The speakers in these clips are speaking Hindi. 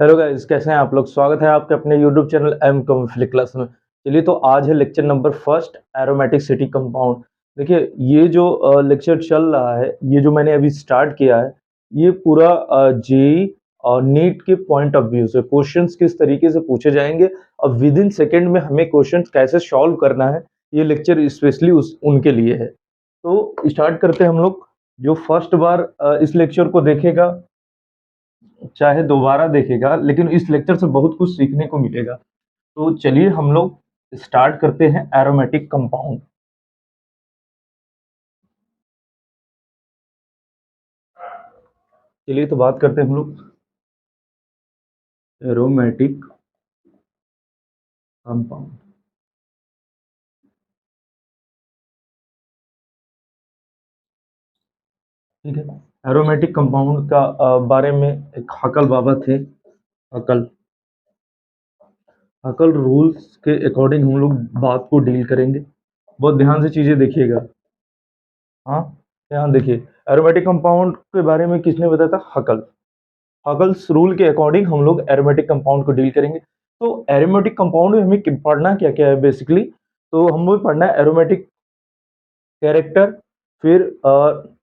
हेलो गाइस, कैसे हैं आप लोग? स्वागत है आपके अपने यूट्यूब चैनल एम कॉम्फ्लिक्ट क्लास में। चलिए, तो आज है lecture number first, aromatic city compound. देखिए, ये जो लेक्चर चल रहा है, ये जो मैंने अभी स्टार्ट किया है, ये पूरा जेई और नीट के पॉइंट ऑफ व्यू से क्वेश्चंस किस तरीके से पूछे जाएंगे और विद इन सेकेंड में हमें क्वेश्चंस कैसे सॉल्व करना है, ये लेक्चर स्पेशली उस उनके लिए है। तो स्टार्ट करते हैं हम लोग। जो फर्स्ट बार इस लेक्चर को देखेगा, चाहे दोबारा देखेगा, लेकिन इस लेक्चर से बहुत कुछ सीखने को मिलेगा। तो चलिए हम लोग स्टार्ट करते हैं एरोमेटिक कंपाउंड। चलिए तो बात करते हैं हम लोग एरोमेटिक कंपाउंड। ठीक है। एरोमेटिक कंपाउंड का बारे में एक हकल बाबा थे। हकल हकल रूल्स के अकॉर्डिंग हम लोग बात को डील करेंगे। बहुत ध्यान से चीजें देखिएगा। हाँ, ध्यान देखिए। एरोमेटिक कंपाउंड के बारे में किसने बताया था? हकल। हगल्स रूल के अकॉर्डिंग हम लोग एरोमेटिक कंपाउंड को डील करेंगे। तो एरोमेटिक कंपाउंड में हमें पढ़ना क्या क्या है बेसिकली? तो हमें पढ़ना है एरोमेटिक कैरेक्टर, फिर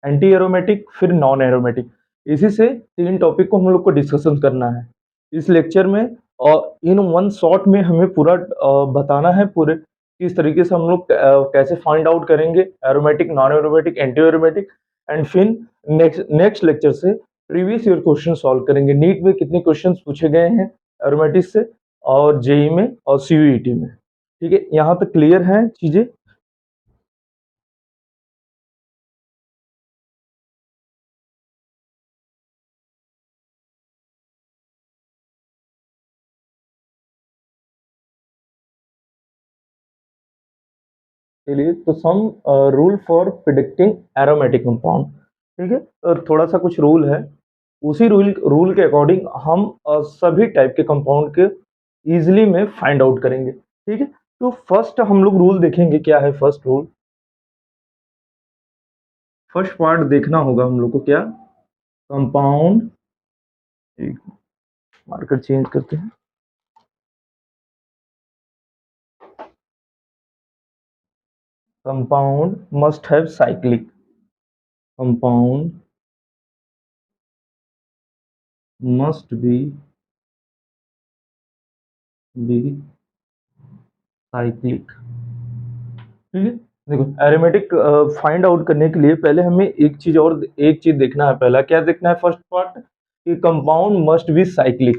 एंटी एरोमेटिक, फिर नॉन एरोमेटिक। इसी से तीन टॉपिक को हम लोग को डिस्कशन करना है इस लेक्चर में। और इन वन शॉट में हमें पूरा बताना है पूरे किस तरीके से हम लोग कैसे फाइंड आउट करेंगे aromatic, non aromatic, anti aromatic. And फिर नेक्स्ट नेक्स्ट लेक्चर से प्रीवियस ईयर क्वेश्चन सॉल्व करेंगे। नीट में कितने क्वेश्चन पूछे गए हैं एरोमेटिक से, और जेई में और सीयूईटी में। ठीक है, यहाँ तक क्लियर है चीजें? चलिए, तो sum rule for predicting aromatic compound. ठीक है, थोड़ा सा कुछ रूल है। उसी रूल रूल के अकॉर्डिंग हम सभी टाइप के कंपाउंड के इजीली में फाइंड आउट करेंगे। ठीक है, तो फर्स्ट हम लोग रूल देखेंगे। क्या है फर्स्ट रूल? फर्स्ट पार्ट देखना होगा हम लोग को। क्या? कंपाउंड, एक मार्कर चेंज करते हैं। Compound must have cyclic. Compound must be cyclic. ठीक है। देखो, एरोमेटिक फाइंड आउट करने के लिए पहले हमें एक चीज देखना है। पहला क्या देखना है? फर्स्ट पार्ट कि compound must be cyclic.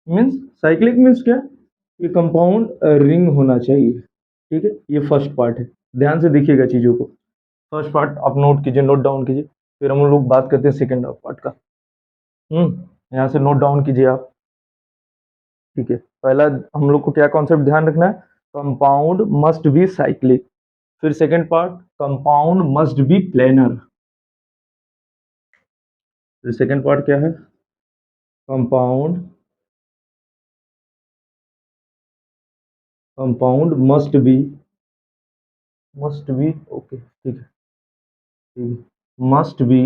Means cyclic means क्या? कि कंपाउंड रिंग होना चाहिए। ठीक है, ये फर्स्ट पार्ट है। ध्यान से देखिएगा चीजों को। फर्स्ट पार्ट आप नोट कीजिए, नोट डाउन कीजिए। फिर हम लोग बात करते हैं सेकेंड पार्ट का। यहाँ से नोट डाउन कीजिए आप। ठीक है, पहला हम लोग को क्या कॉन्सेप्ट ध्यान रखना है? Compound must be cyclic. फिर second part, compound must be planar. फिर सेकेंड पार्ट क्या है? Compound compound must be okay, ठीक है, ठीक है, मस्ट बी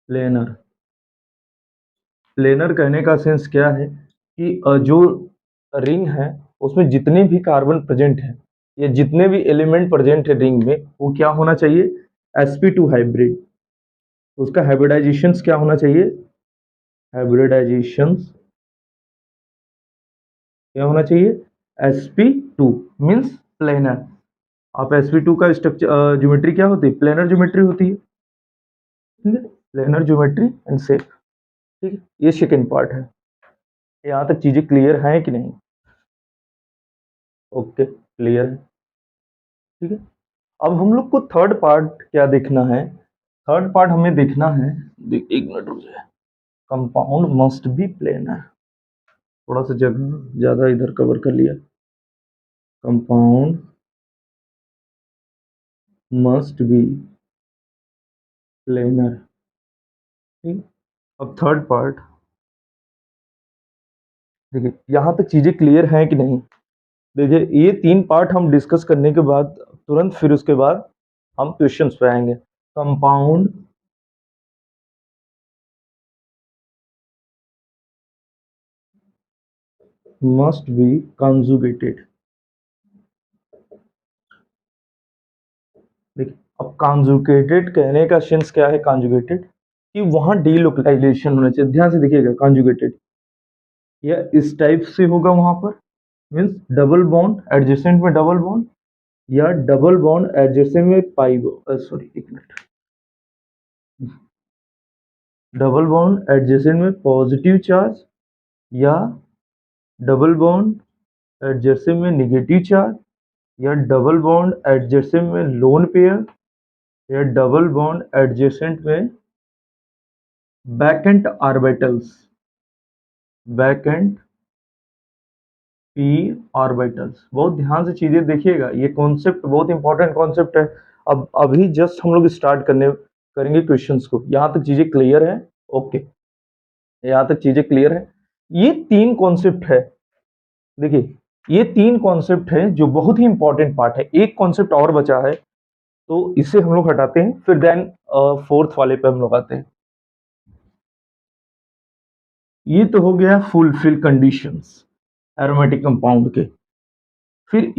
प्लेनर। प्लेनर कहने का सेंस क्या है कि जो रिंग है उसमें जितने भी कार्बन प्रेजेंट है या जितने भी एलिमेंट प्रेजेंट है रिंग में, वो क्या होना चाहिए? sp2 hybrid. उसका हाइब्रिडाइजेशन क्या होना चाहिए? हाइब्रिडाइजेशन क्या होना चाहिए? sp2 means planar. आप sp2 का स्ट्रक्चर ज्योमेट्री क्या होती है? प्लेनर ज्योमेट्री होती है। ठीक है, प्लेनर ज्योमेट्री एंड शेप। ठीक है, ये सेकेंड पार्ट है। यहाँ तक चीजें क्लियर हैं कि नहीं? ओके, क्लियर है। ठीक है, अब हम लोग को थर्ड पार्ट क्या देखना है? थर्ड पार्ट हमें देखना है, एक मिनट रुक जाए। Compound must be planar. थोड़ा सा जगह ज्यादा इधर कवर कर लिया। Compound must be planar. ठीक। अब थर्ड पार्ट देखिए, यहाँ तक चीजें क्लियर हैं कि नहीं? देखिए, ये तीन पार्ट हम डिस्कस करने के बाद तुरंत फिर उसके बाद हम क्वेश्चंस पे आएंगे। Compound must B conjugated. देखिए, अब कॉन्जुगेटेड कहने का सेंस क्या है? कॉन्जुगेटेड कि वहां डीलोकलाइजेशन होना चाहिए। ध्यान से देखिएगा, कॉन्जुगेटेड या इस टाइप से होगा वहां पर, मीन्स डबल बॉन्ड एडजेसेंट में डबल बॉन्ड, या डबल बॉन्ड एडजेसेंट में पाई, सॉरी एक मिनट, डबल बॉन्ड एडजेसेंट में पॉजिटिव चार्ज, या डबल बॉन्ड एडजेसेंट में निगेटिव चार्ज, या डबल बॉन्ड एडजेसेंट में लोन पेयर, या डबल बॉन्ड एडजेसेंट में बैकेंट ऑर्बिटल्स, बैकेंट पी ऑर्बिटल्स। बहुत ध्यान से चीजें देखिएगा, ये कॉन्सेप्ट बहुत इंपॉर्टेंट कॉन्सेप्ट है। अब अभी जस्ट हम लोग स्टार्ट करने करेंगे क्वेश्चंस को। यहाँ तक चीजें क्लियर है? ओके, यहाँ तक चीजें क्लियर है। ये तीन कॉन्सेप्ट है, देखिए ये तीन कॉन्सेप्ट है जो बहुत ही इंपॉर्टेंट पार्ट है। एक कॉन्सेप्ट और बचा है, तो इसे हम लोग हटाते हैं, फिर देन फोर्थ वाले पे हम लोग आते हैं। ये तो हो गया फुलफिल कंडीशंस एरोमेटिक कंपाउंड के। फिर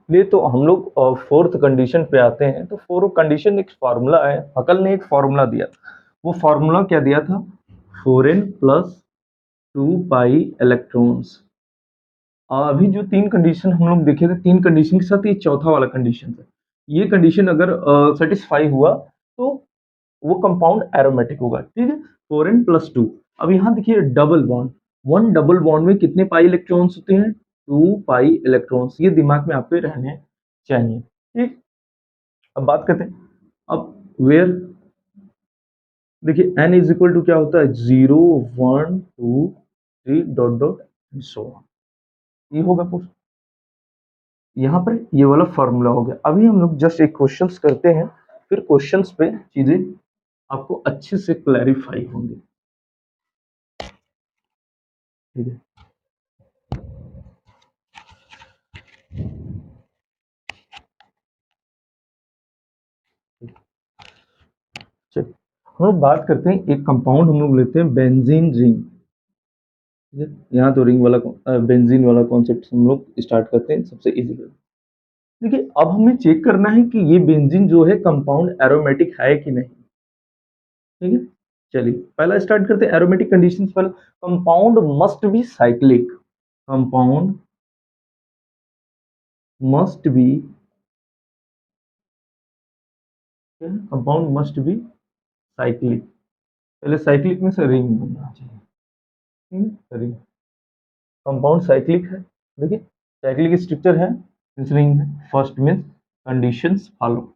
लिए तो हम लोग फोर्थ कंडीशन पे आते हैं। तो फोर्थ कंडीशन एक फार्मूला है, हकल ने एक फार्मूला दिया। वो फार्मूला क्या दिया था? 4n plus 2 pi electrons. अभी जो तीन कंडीशन हम लोग देखे थे, तीन कंडीशन के साथ ये चौथा वाला कंडीशन है। ये कंडीशन अगर सेटिस्फाई हुआ तो वो कंपाउंड एरोमेटिक होगा, ठीक है। 4n+2। अब यहाँ देखिए double bond, one double bond में कितने पाई इलेक्ट्रॉन्स होते हैं? 2 पाई इलेक्ट्रॉन्स। ये दिमाग में आपके रहने चाहिए, ठीक। अब बात करते हैं, अब वेयर देखिए n इज इक्वल टू क्या होता है? 0 1 2 3 डॉट डॉट सो ऑन। ये होगा पूरा, यहाँ पर ये वाला फॉर्मूला हो गया। अभी हम लोग जस्ट एक क्वेश्चंस करते हैं, फिर क्वेश्चंस पे चीजें आपको अच्छे से क्लैरिफाई होंगी, ठीक है। चलिए हम लोग बात करते हैं, एक कंपाउंड हम लोग लेते हैं बेंजीन रिंग, ठीक है। यहाँ तो रिंग वाला बेंजीन वाला कॉन्सेप्ट हम लोग स्टार्ट करते हैं सबसे इजी। देखिए अब हमें चेक करना है कि ये बेंजीन जो है कंपाउंड एरोमेटिक है कि नहीं, ठीक है। चलिए पहला स्टार्ट करते हैं एरोमेटिक कंडीशंस। पहले compound must be cyclic, compound must B, compound must be cyclic. पहले साइक्लिक में से रिंग बनना चाहिए, ठीक है। रिंग कंपाउंड साइक्लिक है, देखिए साइक्लिक स्ट्रक्चर है, रिंग है। फर्स्ट मीन्स कंडीशंस फॉलो,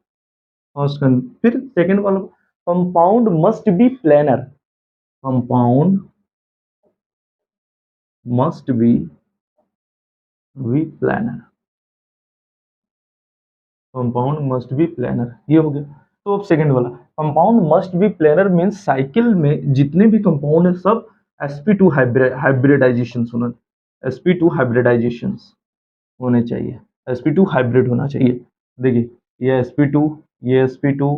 फिर सेकंड वाला compound must be planar, compound must be planar, compound must be planar. ये हो गया। तो अब सेकंड वाला compound must be planar means cycle में जितने भी कंपाउंड है सब sp2 हाइब्रिडाइजेशन होना, sp2 हाइब्रिडाइजेशन होने चाहिए, sp2 हाइब्रिड होना चाहिए। देखिए ये sp2, ये sp2,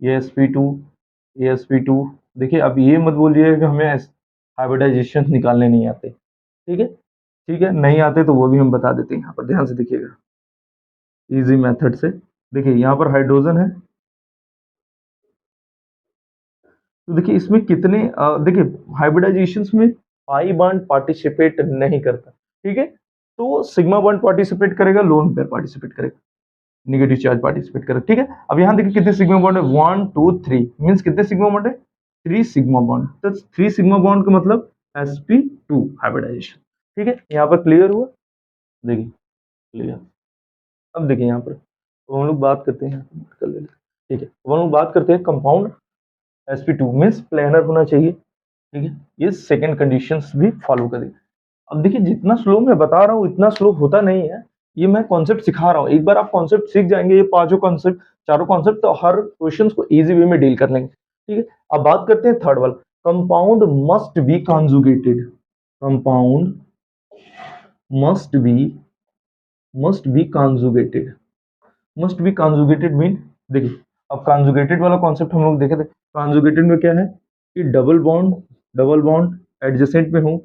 ये sp2, ये sp2। देखिए अब ये मत बोलिए कि हमें हाइब्रिडाइजेशन निकालने नहीं आते, ठीक है। ठीक है, नहीं आते तो वो भी हम बता देते हैं। यहाँ पर ध्यान से देखिएगा, इजी मेथड से। देखिए यहाँ पर हाइड्रोजन है, तो देखिए इसमें कितने देखिए हाइब्रिडाइजेशन में पाई बॉन्ड पार्टिसिपेट नहीं करता, ठीक है। तो सिग्मा बॉन्ड पार्टिसिपेट करेगा, लोन पेयर पार्टिसिपेट करेगा, नेगेटिव चार्ज पार्टिसिपेट करेगा, ठीक है। अब यहाँ देखिए कितने सिग्मा बॉन्ड है? 1 2 3 मीन्स कितने सिग्मा बॉन्ड है? 3 सिग्मा बॉन्ड। तो 3 सिग्मा बॉन्ड का मतलब sp2 हाइब्रिडाइजेशन, ठीक है। यहाँ पर क्लियर हुआ? देखिए क्लियर। अब देखिए यहाँ पर तो हम लोग बात करते हैं, कर लेते हैं, ठीक है। तो हम लोग बात करते हैं कंपाउंड sp2 मीन्स प्लेनर होना चाहिए, ठीक है। ये सेकंड कंडीशंस भी फॉलो करें। अब देखिए जितना स्लो मैं बता रहा हूँ इतना स्लो होता नहीं है, ये मैं कॉन्सेप्ट सिखा रहा हूँ। एक बार आप कॉन्सेप्ट सीख जाएंगे, ये पांचों कॉन्सेप्ट चारों कॉन्सेप्ट, तो हर क्वेश्चन को इजी वे में डील कर लेंगे, ठीक है। अब बात करते हैं थर्ड वाला, compound must B conjugated, compound must B conjugated, must be conjugated mean देखिए अब कॉन्जुगेटेड वाला कॉन्सेप्ट हम लोग देखे थे। कॉन्जुगेटेड में क्या है कि डबल बॉन्ड एडजेसेंट में हो,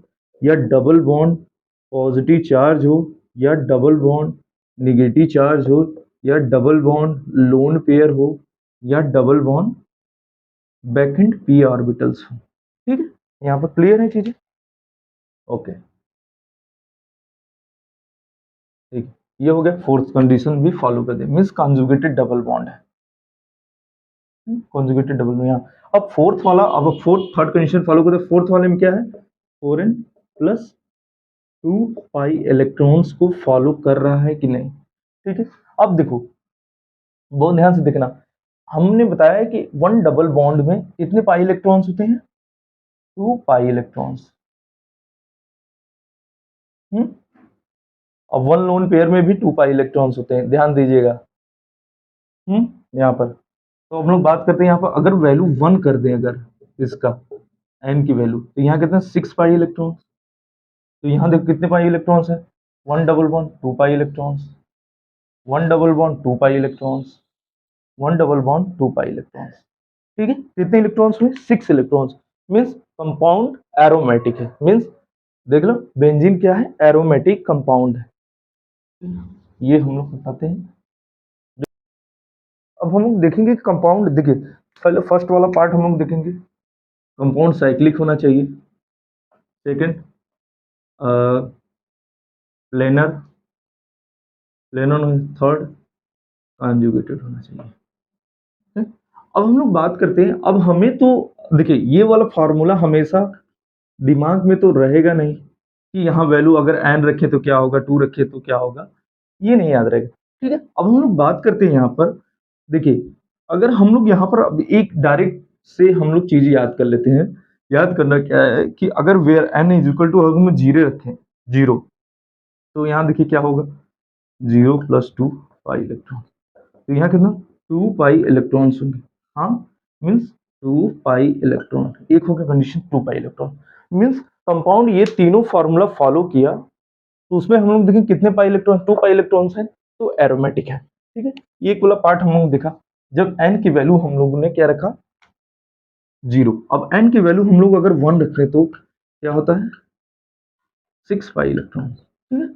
या डबल बॉन्ड पॉजिटिव चार्ज हो, या डबल बॉन्ड निगेटिव चार्ज हो, या डबल बॉन्ड लोन पेयर हो, या double bond back and P orbitals हो। ठीक है, यहाँ पर क्लियर है चीजें? ओके, ठीक है, ये हो गया फोर्थ कंडीशन भी फॉलो कर दे, मीन्स कॉन्जुगेटेड डबल बॉन्ड है, कॉन्जुगेटेड डबल में यहाँ। अब फोर्थ वाला, अब फोर्थ थर्ड कंडीशन फॉलो करते, फोर्थ वाले में क्या है, 4n प्लस 2 पाई इलेक्ट्रॉन्स को फॉलो कर रहा है कि नहीं। ठीक है, अब देखो, बहुत ध्यान से देखना, हमने बताया कि वन डबल बॉन्ड में कितने पाई इलेक्ट्रॉन्स होते हैं, 2 पाई इलेक्ट्रॉन्स। हम्म, अब वन लोन पेयर में भी 2 पाई इलेक्ट्रॉन्स होते हैं, ध्यान दीजिएगा। यहाँ पर तो हम लोग बात करते हैं, यहाँ पर अगर वैल्यू 1 कर दें, अगर इसका एन की वैल्यू, तो यहाँ कितने 6 पाई इलेक्ट्रॉन्स। तो यहाँ देखो कितने पाई इलेक्ट्रॉन्स है, one double bond 2 pi electrons, one double bond 2 pi electrons, one double bond 2 pi electrons. ठीक है, कितने इलेक्ट्रॉन्स हुए, 6 इलेक्ट्रॉन्स। मीन्स कंपाउंड एरोमेटिक है, मीन्स देख लो बेंजीन क्या है, एरोमेटिक कंपाउंड है, ये हम लोग बताते हैं। अब हम लोग देखेंगे कंपाउंड, देखिए पहले फर्स्ट वाला पार्ट हम लोग देखेंगे, कंपाउंड साइक्लिक होना चाहिए। Second, planar, planar. Third, conjugated होना चाहिए। है? अब हम लोग बात करते हैं, अब हमें तो देखिए ये वाला फॉर्मूला हमेशा दिमाग में तो रहेगा नहीं कि यहाँ वैल्यू अगर एन रखे तो क्या होगा, 2 रखे तो क्या होगा, ये नहीं याद रहेगा। ठीक है, अब हम लोग बात करते हैं यहाँ पर, देखिए अगर हम लोग यहाँ पर अब एक डायरेक्ट से हम लोग चीजें याद कर लेते हैं। याद करना क्या है कि अगर where n is equal to, अगर हम जीरो रखें, जीरो, तो यहाँ देखिए क्या होगा, 0 प्लस 2 पाई इलेक्ट्रॉन। तो यहाँ कितना, 2 पाई इलेक्ट्रॉन्स होंगे। हाँ, मीन्स 2 पाई इलेक्ट्रॉन, एक हो गया condition 2 pi electron. Means compound ये तीनों फार्मूला फॉलो किया, तो उसमें हम लोग देखें कितने पाई इलेक्ट्रॉन, 2 पाई इलेक्ट्रॉन्स है, तो एरोमेटिक है। ठीक है, ये पूरा पार्ट हम लोग देखा, जब एन की वैल्यू हम लोगों ने क्या रखा, 0। अब एन की वैल्यू हम लोग अगर 1 रखें तो क्या होता है, 6 पाई इलेक्ट्रॉन। ठीक है,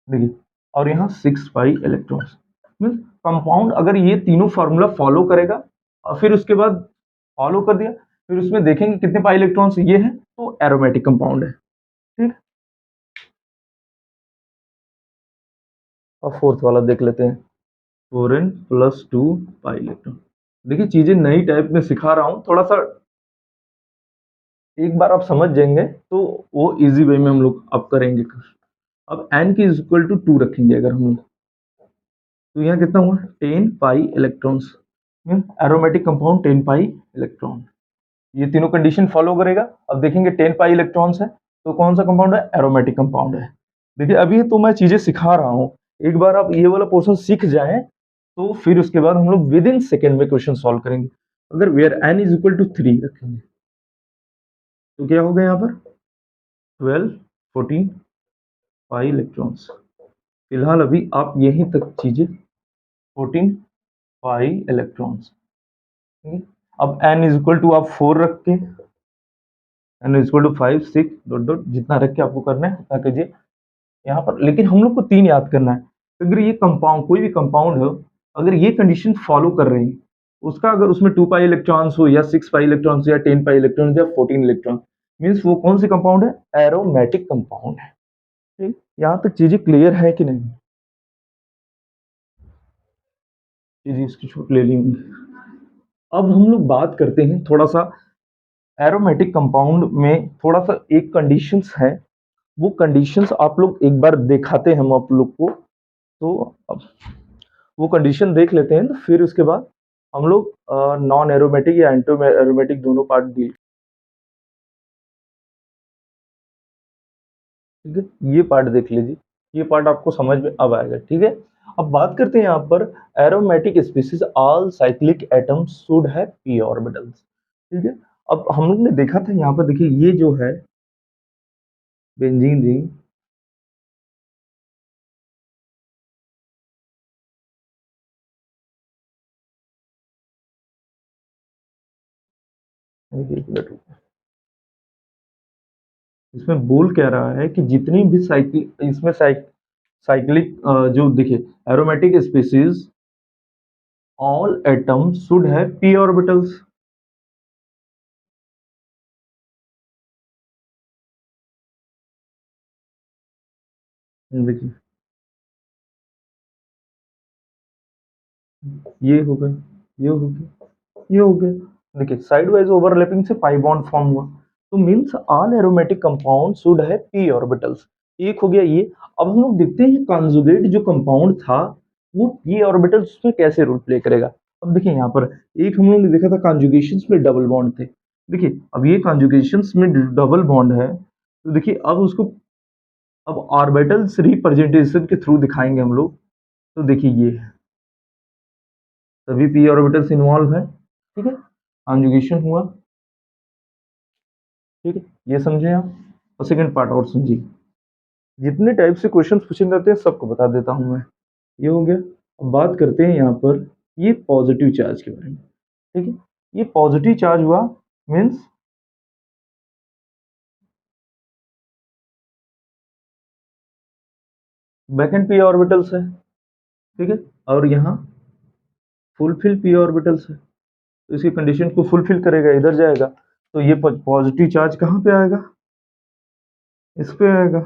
देखिए, और यहाँ 6 पाई इलेक्ट्रॉन्स। मीन्स कंपाउंड अगर ये तीनों फार्मूला फॉलो करेगा, और फिर उसके बाद फॉलो कर दिया, फिर उसमें देखेंगे कितने पाई इलेक्ट्रॉन्स ये है, तो एरोमेटिक कंपाउंड है। ठीक, और फोर्थ वाला देख लेते हैं, 4n प्लस 2 पाई इलेक्ट्रॉन। देखिए चीजें नई टाइप में सिखा रहा हूँ, थोड़ा सा एक बार आप समझ जाएंगे तो वो इजी वे में हम लोग अब करेंगे। अब n की इज इक्वल टू 2 रखेंगे अगर हम लोग, तो यहाँ कितना हुआ, 10 pi electrons. Mean aromatic compound 10 pi electron, ये तीनों कंडीशन फॉलो करेगा। अब देखेंगे 10 पाई इलेक्ट्रॉन्स है, तो कौन सा कंपाउंड है, एरोमेटिक कंपाउंड है। देखिए अभी तो मैं चीजें सिखा रहा हूँ, एक बार आप ये वाला पोर्शन सीख जाएं, तो फिर उसके बाद हम लोग विद इन सेकेंड में क्वेश्चन सॉल्व करेंगे। अगर where n is equal to 3 रखेंगे, तो क्या होगा यहाँ पर, 12, 14 पाई इलेक्ट्रॉन्स। फिलहाल अभी आप यहीं तक चीजें, 14 पाई इलेक्ट्रॉन्स। अब n इज इक्वल टू आप 4 रख के, n is equal to 5, 6 dot dot जितना रख के आपको करना है उतना कीजिए यहाँ पर। लेकिन हम लोग को 3 याद करना है, अगर ये कंपाउंड, कोई भी कंपाउंड हो, अगर ये कंडीशन फॉलो कर रहे हैं, उसका अगर उसमें 2 पाई इलेक्ट्रॉन्स हो, या 6 पाई इलेक्ट्रॉन्स, या 10 पाई इलेक्ट्रॉन्स, या 14 इलेक्ट्रॉन, मीन्स वो कौन सी कंपाउंड है, एरोमेटिक कंपाउंड है। ठीक, यहाँ तक चीजें क्लियर है कि नहीं, चीजें इसकी छूट ले ली होंगी। अब हम लोग बात करते हैं थोड़ा सा एरोमेटिक कंपाउंड में, थोड़ा सा एक कंडीशंस है, वो कंडीशंस आप लोग एक बार दिखाते हैं हम आप लोग को, तो अब वो कंडीशन देख लेते हैं, तो फिर उसके बाद हम लोग नॉन एरोमेटिक या एंटो एरोमेटिक दोनों पार्ट डील। ठीक है, ये पार्ट देख लीजिए, ये पार्ट आपको समझ में अब आएगा। ठीक है, अब बात करते हैं यहाँ पर, aromatic species all cyclic atoms should है पी ऑर्बिटल्स। ठीक है, अब हम लोग ने देखा था यहाँ पर, देखिए ये जो है बेंजीन रिंग, एक मिनट रुको। इसमें बोल क्या रहा है कि जितनी भी साइकिल इसमें साइक्लिक जो देखिए aromatic species all atoms should have p orbitals। देखिए ये हो गया, ये हो गया, ये हो गया। देखिए साइड वाइज ओवरलैपिंग से पाई बॉन्ड फॉर्म हुआ, तो means all aromatic compound should have p orbitals. एक हो गया ये। अब हम लोग देखते हैं कॉन्जुगेट जो कंपाउंड था वो p ऑर्बिटल्स में कैसे रोल प्ले करेगा। अब देखिए यहाँ पर एक हम लोग ने देखा था कॉन्जुगेशंस में डबल बॉन्ड थे। देखिए अब ये कॉन्जुगेशंस में डबल बॉन्ड है, तो देखिए अब उसको अब ऑर्बिटल्स रिप्रेजेंटेशन के थ्रू दिखाएंगे हम लोग। तो देखिए ये है, सभी p ऑर्बिटल्स इन्वॉल्व है, ठीक है, कॉन्जुगेशन हुआ, ठीक है, ये समझे आप। और सेकंड पार्ट और समझिए, जितने टाइप से क्वेश्चन पूछे जाते हैं सबको बता देता हूं मैं। ये हो गया। अब बात करते हैं यहाँ पर ये पॉजिटिव चार्ज के बारे में, ठीक है। ये पॉजिटिव चार्ज हुआ मीन्स वैकेंट p ऑर्बिटल्स है, ठीक है, और यहाँ फुलफिल p ऑर्बिटल्स है, तो इसकी कंडीशन को फुलफिल करेगा, इधर जाएगा, तो ये पॉजिटिव चार्ज कहाँ पे आएगा, इस पे आएगा।